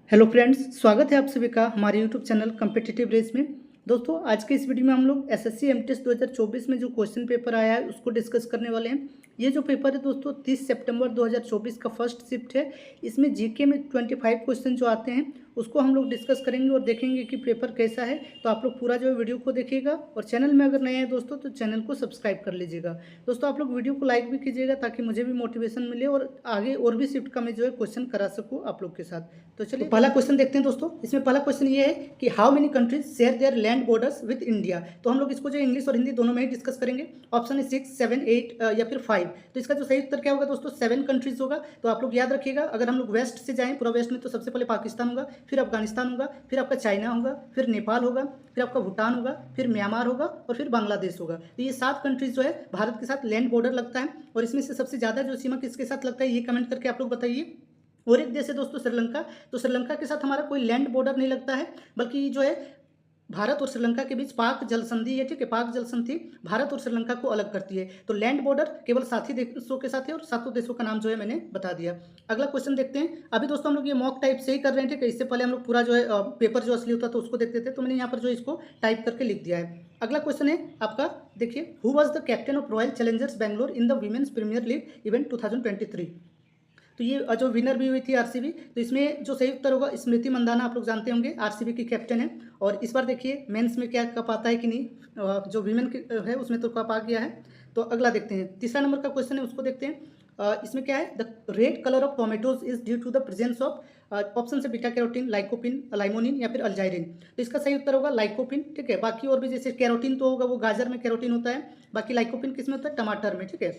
Hello friends, स्वागत है आप सभी का हमारे यूट्यूब चैनल कम्पिटिटिव रेस में। दोस्तों, आज के इस वीडियो में हम लोग एसएससी एमटीएस 2024 में जो क्वेश्चन पेपर आया है उसको डिस्कस करने वाले हैं। ये जो पेपर है दोस्तों 30 सितंबर 2024 का फर्स्ट शिफ्ट है। इसमें जीके में 25 क्वेश्चन जो आते हैं उसको हम लोग डिस्कस करेंगे और देखेंगे कि पेपर कैसा है। तो आप लोग पूरा जो है वीडियो को देखिएगा और चैनल में अगर नए हैं दोस्तों तो चैनल को सब्सक्राइब कर लीजिएगा। दोस्तों, आप लोग वीडियो को लाइक भी कीजिएगा ताकि मुझे भी मोटिवेशन मिले और आगे और भी शिफ्ट का मैं जो है क्वेश्चन करा सकूँ आप लोग के साथ। तो चलिए पहला क्वेश्चन देखते हैं दोस्तों। इसमें पहला क्वेश्चन ये है कि how many countries share their land borders with India. तो हम लोग इसको जो इंग्लिश और हिंदी दोनों में ही डिस्कस करेंगे। ऑप्शन है 6, 7, 8 या फिर 5। तो इसका जो सही उत्तर क्या होगा दोस्तों, 7 कंट्रीज होगा। तो आप लोग याद रखिएगा, अगर हम लोग वेस्ट से जाएं पूरा वेस्ट में तो सबसे पहले पाकिस्तान होगा, फिर अफगानिस्तान होगा, फिर आपका चाइना होगा, फिर नेपाल होगा, फिर आपका भूटान होगा, फिर म्यांमार होगा और फिर बांग्लादेश होगा। तो ये 7 कंट्रीज जो है भारत के साथ लैंड बॉर्डर लगता है। और इसमें से सबसे ज़्यादा जो सीमा किसके साथ लगता है ये कमेंट करके आप लोग बताइए। और एक देश है दोस्तों श्रीलंका। तो श्रीलंका के साथ हमारा कोई लैंड बॉर्डर नहीं लगता है, बल्कि जो है भारत और श्रीलंका के बीच पाक जल संधि है। ठीक है, पाक जल संधि भारत और श्रीलंका को अलग करती है। तो लैंड बॉर्डर केवल 7 ही देशों के साथ है और 7 देशों का नाम जो है मैंने बता दिया। अगला क्वेश्चन देखते हैं। अभी दोस्तों हम लोग ये मॉक टाइप से ही कर रहे हैं। ठीक है, इससे पहले हम लोग पूरा जो है पेपर जो असली होता था उसको देखते थे, तो मैंने यहाँ पर जो इसको टाइप करके लिख दिया है। अगला क्वेश्चन है आपका, देखिए, who was the captain of Royal Challengers Bangalore in the women's premier league event 2023। तो ये जो विनर भी हुई थी आरसीबी। तो इसमें जो सही उत्तर होगा स्मृति मंदाना, आप लोग जानते होंगे आरसीबी की कैप्टन है। और इस बार देखिए मेंस में क्या कप आता है कि नहीं, जो वीमेन है उसमें तो कप आ गया है। तो अगला देखते हैं, तीसरा नंबर का क्वेश्चन है उसको देखते हैं। इसमें क्या है, the red colour of tomatoes is due to the presence of, option से बीटा कैरोटीन, लाइकोपिन, लाइमोनिन या फिर अल्जाइरिन। तो इसका सही उत्तर होगा लाइकोपिन। ठीक है, बाकी और भी जैसे कैरोटीन तो होगा वो गाजर में कैरोटीन होता है, बाकी लाइकोपिन किस में होता है, टमाटर में। ठीक है,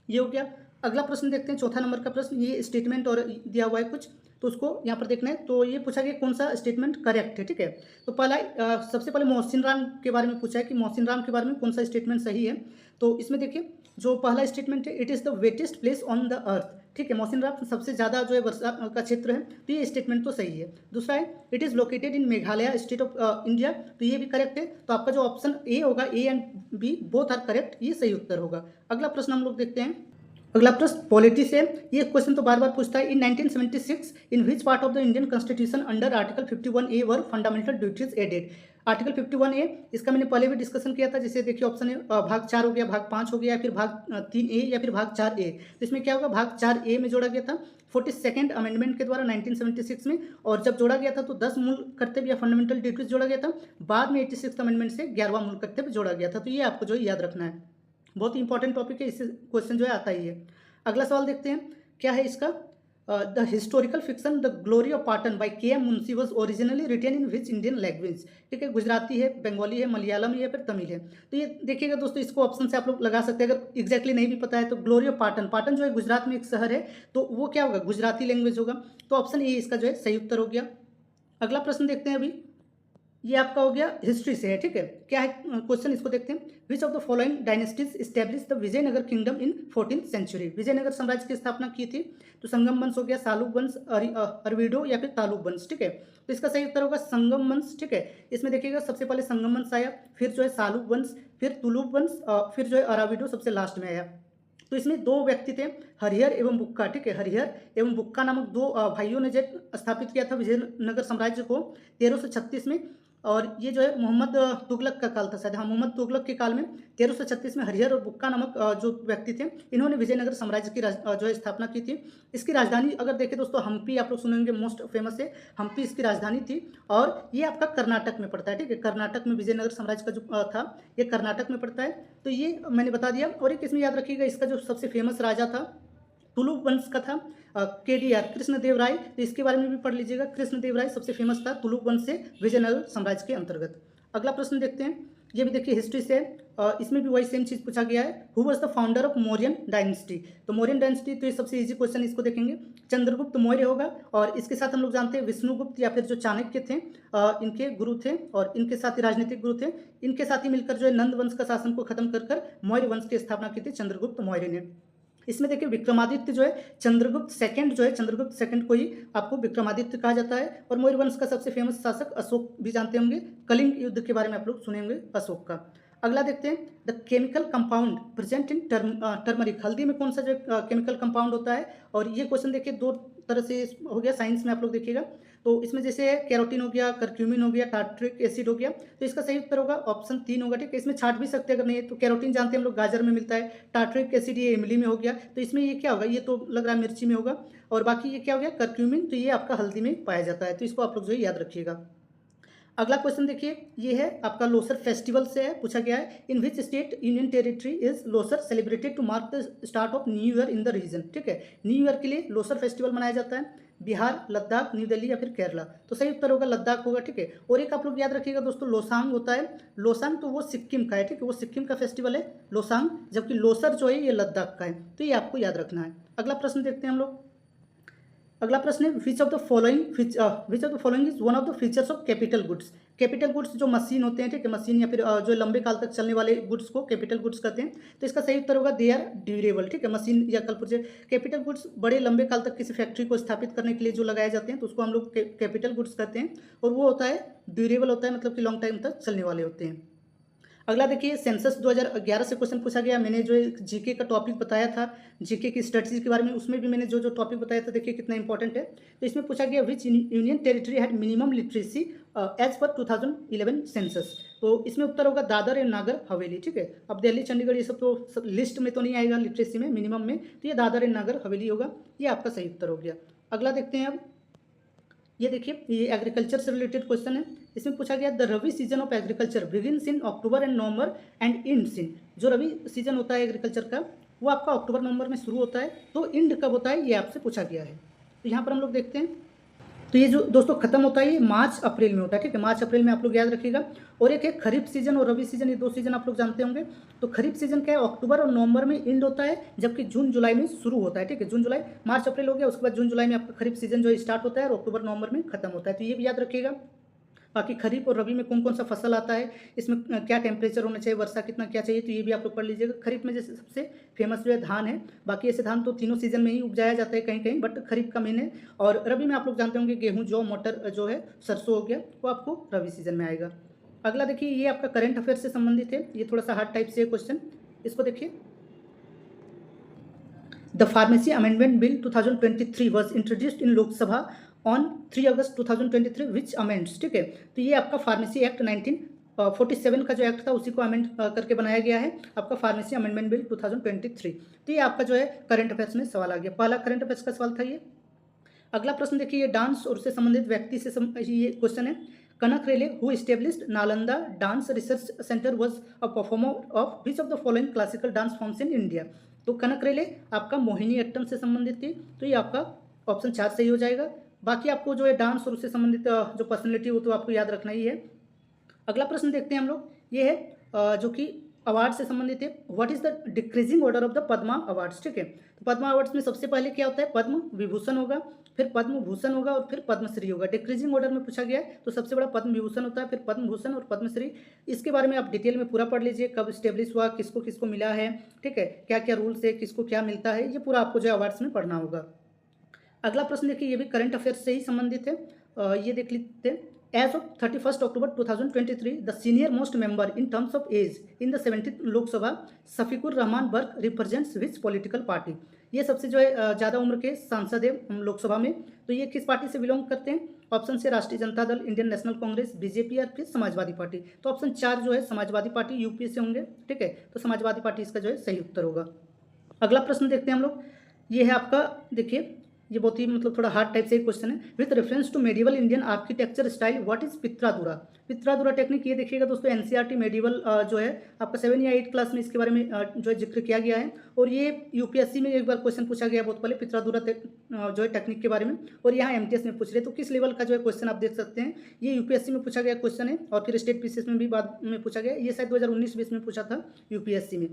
ये हो गया। अगला प्रश्न देखते हैं, चौथा नंबर का प्रश्न। ये स्टेटमेंट और दिया हुआ है कुछ, तो उसको यहाँ पर देखना है। तो ये पूछा गया कौन सा स्टेटमेंट करेक्ट है। ठीक है, तो पहला सबसे पहले मोहसिन राम के बारे में पूछा है कि मोहसिन राम के बारे में कौन सा स्टेटमेंट सही है। तो इसमें देखिए जो पहला स्टेटमेंट है, it is the wettest place on the earth. ठीक है, मोहसिन राम सबसे ज़्यादा जो है वर्षा का क्षेत्र है, तो ये स्टेटमेंट तो सही है। दूसरा है it is located in Meghalaya state of India. तो ये भी करेक्ट है। तो आपका जो ऑप्शन ए होगा, A and B both are correct, ये सही उत्तर होगा। अगला प्रश्न हम लोग देखते हैं। अगला प्रश्न पॉलिटी से। ये क्वेश्चन तो बार बार पूछता है, in 1976 in which part of the Indian constitution under article 51A were fundamental duties added. Article 51A इसका मैंने पहले भी डिस्कशन किया था। जैसे देखिए ऑप्शन है भाग 4 हो गया, भाग 5 हो गया, फिर भाग 3A या फिर भाग 4A। तो इसमें क्या होगा, भाग 4A में जोड़ा गया था 42nd अमेंडमेंट के द्वारा 1976 में। और जब जोड़ा गया था तो 10 मूल कर्तव्य या फंडामेंटल ड्यूटीज जोड़ा गया था। बाद में 86th अमेंडमेंट से 11वां मूल कर्तव्य जोड़ा गया था। तो ये आपको जो याद रखना है, बहुत ही इंपॉर्टेंट टॉपिक है, इससे क्वेश्चन जो है आता ही है। अगला सवाल देखते हैं, क्या है इसका, the historical fiction the glory of Patan by K M Munshi was originally written in which Indian language. ठीक है, गुजराती है, बंगाली है, मलयालम है या फिर तमिल है। तो ये देखिएगा दोस्तों, इसको ऑप्शन से आप लोग लगा सकते हैं। अगर एग्जैक्टली नहीं भी पता है तो ग्लोरी ऑफ पाटन, पाटन जो है गुजरात में एक शहर है, तो वो क्या होगा, गुजराती लैंग्वेज होगा। तो ऑप्शन ए इसका जो है सही उत्तर हो गया। अगला प्रश्न देखते हैं। अभी ये आपका हो गया हिस्ट्री से है। ठीक है, क्या है क्वेश्चन, इसको देखते हैं। Which of the following dynasties establish the Vijayanagara kingdom in 14th century. Vijayanagara साम्राज्य की स्थापना की थी। तो संगम वंश हो गया, सालुक वंश, अरविडो या फिर तालुक वंश। ठीक है, तो इसका सही उत्तर होगा संगम वंश। ठीक है, इसमें देखिएगा सबसे पहले संगम वंश आया, फिर जो है सालुक वंश, फिर तुलुक वंश, फिर जो है अराविडो सबसे लास्ट में आया। तो इसमें 2 व्यक्ति थे, हरिहर एवं बुक्का। ठीक है, हरिहर एवं बुक्का नामक 2 भाइयों ने जो स्थापित किया था विजयनगर साम्राज्य को 1336 में। और ये जो है मोहम्मद तुगलक का काल था शायद, हाँ, मोहम्मद तुगलक के काल में 1336 में हरिहर और बुक्का नामक जो व्यक्ति थे, इन्होंने विजयनगर साम्राज्य की जो है स्थापना की थी। इसकी राजधानी अगर देखें दोस्तों, हम्पी, आप लोग सुनेंगे, मोस्ट फेमस है, हम्पी इसकी राजधानी थी। और ये आपका कर्नाटक में पड़ता है। ठीक है, कर्नाटक में विजयनगर साम्राज्य का जो था ये कर्नाटक में पड़ता है। तो ये मैंने बता दिया। और एक इसमें याद रखिएगा, इसका जो सबसे फेमस राजा था तुलुक वंश का था केडीआर, कृष्णदेव राय। तो इसके बारे में भी पढ़ लीजिएगा, कृष्णदेव राय सबसे फेमस था तुलुक वंश से विजयनगर साम्राज्य के अंतर्गत। अगला प्रश्न देखते हैं। ये भी देखिए हिस्ट्री से, इसमें भी वही सेम चीज़ पूछा गया है। Who was the founder of Mauryan dynasty. तो मौर्यन डायनेस्टी, तो ये सबसे इजी क्वेश्चन, इसको देखेंगे। चंद्रगुप्त मौर्य होगा। और इसके साथ हम लोग जानते हैं विष्णुगुप्त या फिर जो चाणक्य थे, इनके गुरु थे और इनके साथ ही राजनीतिक गुरु थे। इनके साथ ही मिलकर जो है नंद वंश का शासन को खत्म कर मौर्य वंश की स्थापना की थी चंद्रगुप्त मौर्य ने। इसमें देखिए विक्रमादित्य जो है चंद्रगुप्त सेकंड जो है, चंद्रगुप्त सेकंड को ही आपको विक्रमादित्य कहा जाता है। और मौर्य वंश का सबसे फेमस शासक अशोक भी जानते होंगे, कलिंग युद्ध के बारे में आप लोग सुने होंगे अशोक का। अगला देखते हैं, the chemical compound present in turmeric. हल्दी में कौन सा जो केमिकल कंपाउंड होता है। और ये क्वेश्चन देखिए 2 तरह से हो गया, साइंस में आप लोग देखिएगा। तो इसमें जैसे कैरोटीन हो गया, करक्यूमिन हो गया, टार्ट्रिक एसिड हो गया, तो इसका सही उत्तर होगा ऑप्शन 3 होगा। ठीक है, इसमें छांट भी सकते हैं अगर नहीं है तो। कैरोटीन जानते हैं हम लोग गाजर में मिलता है, टार्ट्रिक एसिड ये इमली में हो गया, तो इसमें ये क्या होगा, ये तो लग रहा है मिर्ची में होगा, और बाकी ये क्या हो गया करक्यूमिन, तो ये आपका हल्दी में पाया जाता है, तो इसको आप लोग जो है याद रखिएगा। अगला क्वेश्चन देखिए, ये है आपका लोसर फेस्टिवल से है, पूछा गया है in which state union territory is Losar celebrated to mark the start of new year in the region. ठीक है, न्यू ईयर के लिए लोसर फेस्टिवल मनाया जाता है, बिहार, लद्दाख, न्यू दिल्ली या फिर केरला, तो सही उत्तर होगा लद्दाख होगा। ठीक है, और एक आप लोग याद रखिएगा दोस्तों, लोसांग होता है, लोसांग तो वो सिक्किम का है, ठीक है, वो सिक्किम का फेस्टिवल है लोसांग, जबकि लोसर जो है ये लद्दाख का है, तो ये आपको याद रखना है। अगला प्रश्न देखते हैं हम लोग। अगला प्रश्न है विच of the following is one of the features of capital goods. Capital goods जो मशीन होते हैं, ठीक है, मशीन या फिर जो लंबे काल तक चलने वाले गुड्स को कैपिटल गुड्स कहते हैं, तो इसका सही उत्तर होगा दे आर ड्यूरेबल। ठीक है, मशीन या कल कैपिटल गुड्स बड़े लंबे काल तक किसी फैक्ट्री को स्थापित करने के लिए जो लगाए जाते हैं, तो उसको हम लोग कैपिटल गुड्स कहते हैं, और वो होता है ड्यूरेबल होता है, मतलब कि लॉन्ग टाइम तक चलने वाले होते हैं। अगला देखिए, सेंसस 2011 से क्वेश्चन पूछा गया। मैंने जो जीके का टॉपिक बताया था, जीके की स्ट्रेटजी के बारे में, उसमें भी मैंने जो टॉपिक बताया था, देखिए कितना इंपॉर्टेंट है। तो इसमें पूछा गया which union territory had minimum literacy as per 2011 census. तो इसमें उत्तर होगा दादर एंड नागर हवेली। ठीक है, अब दिल्ली, चंडीगढ़ ये सब तो लिस्ट में तो नहीं आएगा लिटरेसी में, मिनिमम में, तो ये दादर एंड नागर हवेली होगा, ये आपका सही उत्तर हो गया। अगला देखते हैं अब, ये देखिए, ये एग्रीकल्चर से रिलेटेड क्वेश्चन है। इसमें पूछा गया the Rabi season of agriculture begins in October and November and ends in. जो रवि सीजन होता है एग्रीकल्चर का, वो आपका अक्टूबर नवंबर में शुरू होता है, तो इंड कब होता है ये आपसे पूछा गया है। तो यहाँ पर हम लोग देखते हैं, तो ये जो दोस्तों खत्म होता है ये मार्च अप्रैल में होता है। ठीक है, मार्च अप्रैल में आप लोग याद रखिएगा। और एक है खरीफ सीजन और रबी सीजन, ये दो सीजन आप लोग जानते होंगे। तो खरीफ सीजन क्या है, अक्टूबर और नवंबर में एंड होता है, जबकि जून जुलाई में शुरू होता है। ठीक है, जून जुलाई, मार्च अप्रैल हो गया, उसके बाद जून जुलाई में आपका खरीफ सीजन जो है स्टार्ट होता है, और अक्टूबर नवंबर में खत्म होता है, तो ये भी याद रखिएगा। बाकी खरीफ और रबी में कौन कौन सा फसल आता है, इसमें क्या टेम्परेचर होना चाहिए, वर्षा कितना क्या चाहिए, तो ये भी आप लोग पढ़ लीजिएगा। खरीफ में जैसे सबसे फेमस जो है धान है, बाकी ऐसे धान तो तीनों सीजन में ही उपजाया जाता है कहीं कहीं, बट खरीफ का मेन है। और रबी में आप लोग जानते होंगे गेहूँ, जौ, मटर जो है, सरसों हो गया, वो आपको रबी सीजन में आएगा। अगला देखिए, ये आपका करंट अफेयर से संबंधित है, ये थोड़ा सा हार्ड टाइप से क्वेश्चन, इसको देखिए। The pharmacy amendment bill 2023 was introduced in Lok Sabha on 3 August 2023 which amends. ठीक है, तो ये आपका फार्मेसी एक्ट 1947 का जो एक्ट था उसी को अमेंड करके बनाया गया है, आपका फार्मेसी अमेंडमेंट बिल 2023। तो ये आपका जो है करंट अफेयर्स में सवाल आ गया, पहला करंट अफेयर्स का सवाल था ये। अगला प्रश्न देखिए, ये डांस और उससे संबंधित व्यक्ति से ये क्वेश्चन है। Kanak Rele who established Nalanda dance research centre was a performer of which of the following classical dance forms in India. तो कनक रेले आपका मोहिनी अट्टम से संबंधित थी, तो ये आपका ऑप्शन 4 सही हो जाएगा। बाकी आपको जो है डांस और उससे संबंधित जो पर्सनैलिटी वो तो आपको याद रखना ही है। अगला प्रश्न देखते हैं हम लोग, ये है जो कि अवार्ड से संबंधित है। What is the decreasing order of the Padma awards. ठीक है, तो पद्मा अवार्ड्स में सबसे पहले क्या होता है, पद्म विभूषण होगा, फिर पद्म भूषण होगा, और फिर पद्मश्री होगा। डिक्रीजिंग ऑर्डर में पूछा गया है, तो सबसे बड़ा पद्म विभूषण होता है, फिर पद्म भूषण और पद्मश्री। इसके बारे में आप डिटेल में पूरा पढ़ लीजिए, कब स्टेब्लिश हुआ, किसको किसको मिला है, ठीक है, क्या क्या रूल्स है, किसको क्या मिलता है, ये पूरा आपको जो है अवार्ड्स में पढ़ना होगा। अगला प्रश्न देखिए, ये भी करंट अफेयर्स से ही संबंधित है, ये देख लेते हैं। As of 31 October 2023 the senior most member in terms of age in the 70th Lok Sabha Shafiqur Rahman Barq represents which political party. ये सबसे जो है ज़्यादा उम्र के सांसद है लोकसभा में, तो ये किस पार्टी से बिलोंग करते हैं। ऑप्शन से राष्ट्रीय Janata Dal, Indian national Congress, BJP या फिर समाजवादी पार्टी। तो ऑप्शन 4 जो है समाजवादी पार्टी, यूपी से होंगे। ठीक है, तो समाजवादी पार्टी इसका जो है सही उत्तर होगा। अगला प्रश्न देखते हैं हम लोग, ये है आपका, देखिए ये बहुत ही मतलब थोड़ा हार्ड टाइप से क्वेश्चन है। With reference to medieval Indian architecture style what is pietra dura. Pietra dura technique, ये देखिएगा दोस्तों एनसीईआरटी मेडिवल जो है आपका 7 या 8 क्लास में इसके बारे में जो है जिक्र किया गया है, और ये यूपीएससी में एक बार क्वेश्चन पूछा गया बहुत पहले पित्रादुरा जो है टेक्निक के बारे में, और यहाँ एमटीएस में पूछ रहे, तो किस लेवल का जो है क्वेश्चन आप देख सकते हैं। ये यूपीएससी में पूछा गया क्वेश्चन है, और फिर स्टेट पीसीएस में भी बाद में पूछा गया, ये शायद 2019-20 में पूछा था यूपीएससी में।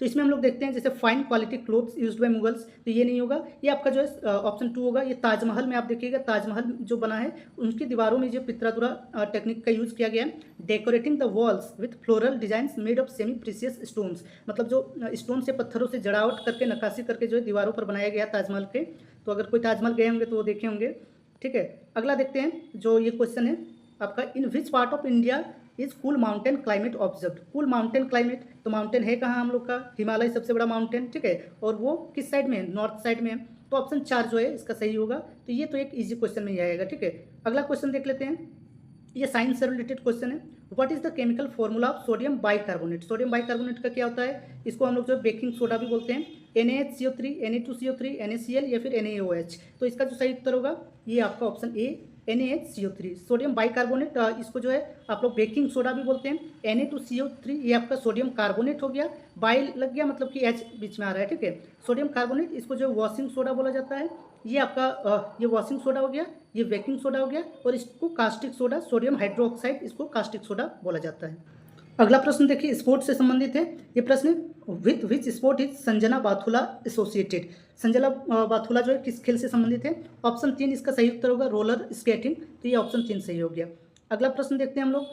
तो इसमें हम लोग देखते हैं जैसे fine quality clothes used by Mughals, तो ये नहीं होगा, ये आपका जो है ऑप्शन 2 होगा। ये ताजमहल में आप देखिएगा, ताजमहल जो बना है उनकी दीवारों में जो पित्रादुरा टेक्निक का यूज़ किया गया है। Decorating the walls with floral designs made of semi precious stones, मतलब जो स्टोन से पत्थरों से जड़ावट करके नक्काशी करके जो है दीवारों पर बनाया गया ताजमहल के। तो अगर कोई ताजमहल गए होंगे तो वो देखे होंगे। ठीक है, अगला देखते हैं जो ये क्वेश्चन है आपका, in which part of India is cool mountain climate observe. Cool mountain climate, तो माउंटेन है कहाँ हम लोग का, हिमालय सबसे बड़ा माउंटेन। ठीक है, और वो किस साइड में है, नॉर्थ साइड में है। तो ऑप्शन 4 जो है इसका सही होगा। तो ये तो एक ईजी क्वेश्चन में ही आएगा, ठीक है। अगला क्वेश्चन देख लेते हैं, ये साइंस से रिलेटेड क्वेश्चन है। What is the chemical formula of sodium bicarbonate. Sodium bicarbonate का क्या होता है, इसको हम लोग जो बेकिंग सोडा भी बोलते हैं। NaHCO3, Na2CO3, NaCl या फिर NaOH। तो इसका जो सही उत्तर होगा ये आपका option A NaHCO3 sodium bicarbonate. इसको जो है आप लोग बेकिंग सोडा भी बोलते हैं। Na2CO3 ये आपका सोडियम कार्बोनेट हो गया, बाई लग गया मतलब कि H बीच में आ रहा है, ठीक है। सोडियम कार्बोनेट इसको जो वॉशिंग सोडा बोला जाता है, ये आपका ये वॉशिंग सोडा हो गया, ये बेकिंग सोडा हो गया, और इसको कास्टिक सोडा सोडियम हाइड्रोक्साइड इसको कास्टिक सोडा बोला जाता है। अगला प्रश्न देखिए स्पोर्ट्स से संबंधित है। ये प्रश्न with which sport is Sanjana Bathula associated. Sanjana Bathula जो है किस खेल से संबंधित है। ऑप्शन 3 इसका सही उत्तर होगा रोलर स्केटिंग। तो ये ऑप्शन 3 सही हो गया। अगला प्रश्न देखते हैं हम लोग,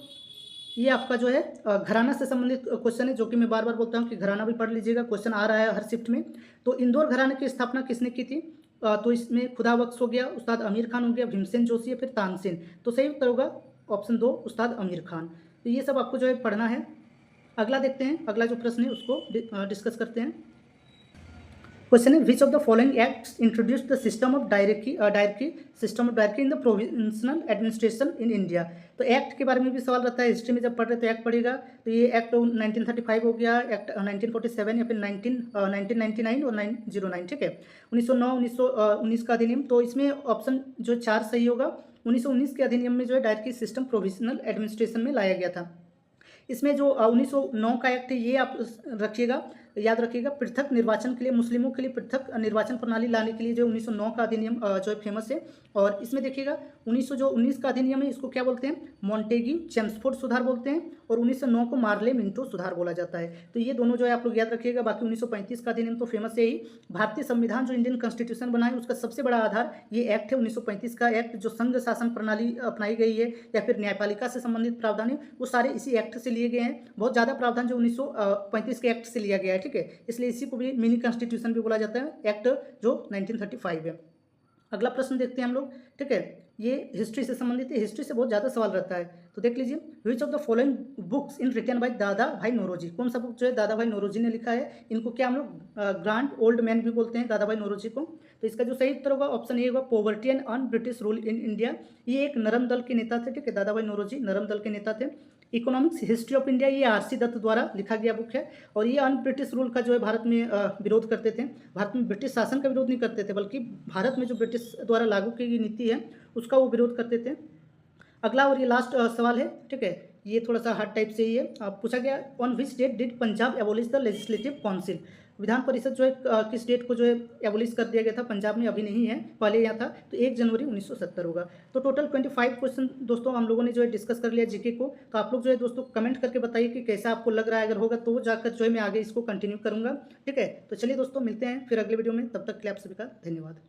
ये आपका जो है घराना से संबंधित क्वेश्चन है, जो कि मैं बार बार बोलता हूँ कि घराना भी पढ़ लीजिएगा, क्वेश्चन आ रहा है हर शिफ्ट में। तो इंदौर घराने की स्थापना किसने की थी। तो इसमें खुदा बख्श हो गया, उस्ताद आमिर खान हो गया, भीमसेन जोशी या फिर तानसेन। तो सही उत्तर होगा ऑप्शन 2 उस्ताद आमिर खान। तो ये सब आपको जो है पढ़ना है। अगला देखते हैं, अगला जो प्रश्न है उसको डिस्कस करते हैं। क्वेश्चन है विच of the following acts introduce the system of directory in the provincial administration in India. तो एक्ट के बारे में भी सवाल रहता है, हिस्ट्री में जब पढ़ रहे तो एक्ट पढ़ेगा। तो ये एक्ट 1935 हो गया, एक्ट 1947 या फिर 1999 और 909, ठीक है। 1909 1919 का अधिनियम। तो इसमें ऑप्शन जो 4 सही होगा। 1919 के अधिनियम में जो है डायरेक्टरी सिस्टम प्रोविंशनल एडमिनिस्ट्रेशन में लाया गया था। इसमें जो 1909 का एक्ट है ये आप रखिएगा, याद रखिएगा, पृथक निर्वाचन के लिए मुस्लिमों के लिए पृथक निर्वाचन प्रणाली लाने के लिए जो 1909 का अधिनियम जो है फेमस है। और इसमें देखिएगा 1919 का अधिनियम है, इसको क्या बोलते हैं, मॉन्टेग्यू चेम्सफोर्ड सुधार बोलते हैं, और 1909 को मार्ले मिंटो सुधार बोला जाता है। तो ये दोनों जो है आप लोग याद रखिएगा। बाकी 1935 का अधिनियम तो फेमस है ही। भारतीय संविधान जो इंडियन कॉन्स्टिट्यूशन बना है उसका सबसे बड़ा आधार ये एक्ट है 1935 का एक्ट। जो संघ शासन प्रणाली अपनाई गई है या फिर न्यायपालिका से संबंधित प्रावधान है वो सारे इसी एक्ट से लिए गए हैं। बहुत ज़्यादा प्रावधान जो 1935 के एक्ट से लिया गया है, ठीक है। इसलिए इसी को भी मिनी कॉन्स्टिट्यूशन भी बोला जाता है, एक्ट जो 1935 है। अगला प्रश्न देखते हैं हम लोग, ठीक है। ये हिस्ट्री से संबंधित है, हिस्ट्री से बहुत ज़्यादा सवाल रहता है। तो देख लीजिए which of the following books in written by Dadabhai Naoroji. कौन सा बुक जो है दादा भाई नौरोजी ने लिखा है। इनको क्या हम लोग ग्रांड ओल्ड मैन भी बोलते हैं दादा भाई नौरोजी को। तो इसका जो सही उत्तर होगा ऑप्शन ए होगा poverty and un British rule in India. ये एक नरम दल के नेता थे, ठीक है। दादा भाई नौरोजी नरम दल के नेता थे। इकोनॉमिक्स हिस्ट्री ऑफ इंडिया ये RC दत्त द्वारा लिखा गया बुक है, और ये अन ब्रिटिश रूल का जो है भारत में विरोध करते थे। भारत में ब्रिटिश शासन का विरोध नहीं करते थे, बल्कि भारत में जो ब्रिटिश द्वारा लागू की गई नीति है उसका वो विरोध करते थे। अगला और ये लास्ट सवाल है, ठीक है। ये थोड़ा सा हार्ड टाइप से ही है। पूछा गया on which date did Punjab abolish the legislative council. विधान परिषद जो है किस डेट को जो है एबोलिश कर दिया गया था पंजाब में, अभी नहीं है, पहले यहाँ था। तो 1 जनवरी 1970 होगा। तो टोटल 25 क्वेश्चन दोस्तों हम लोगों ने जो है डिस्कस कर लिया जीके को। तो आप लोग जो है दोस्तों कमेंट करके बताइए कि कैसा आपको लग रहा है। अगर होगा तो जाकर जो है मैं आगे इसको कंटिन्यू करूँगा, ठीक है। तो चलिए दोस्तों मिलते हैं फिर अगले वीडियो में, तब तक के लिए आप सभी का धन्यवाद।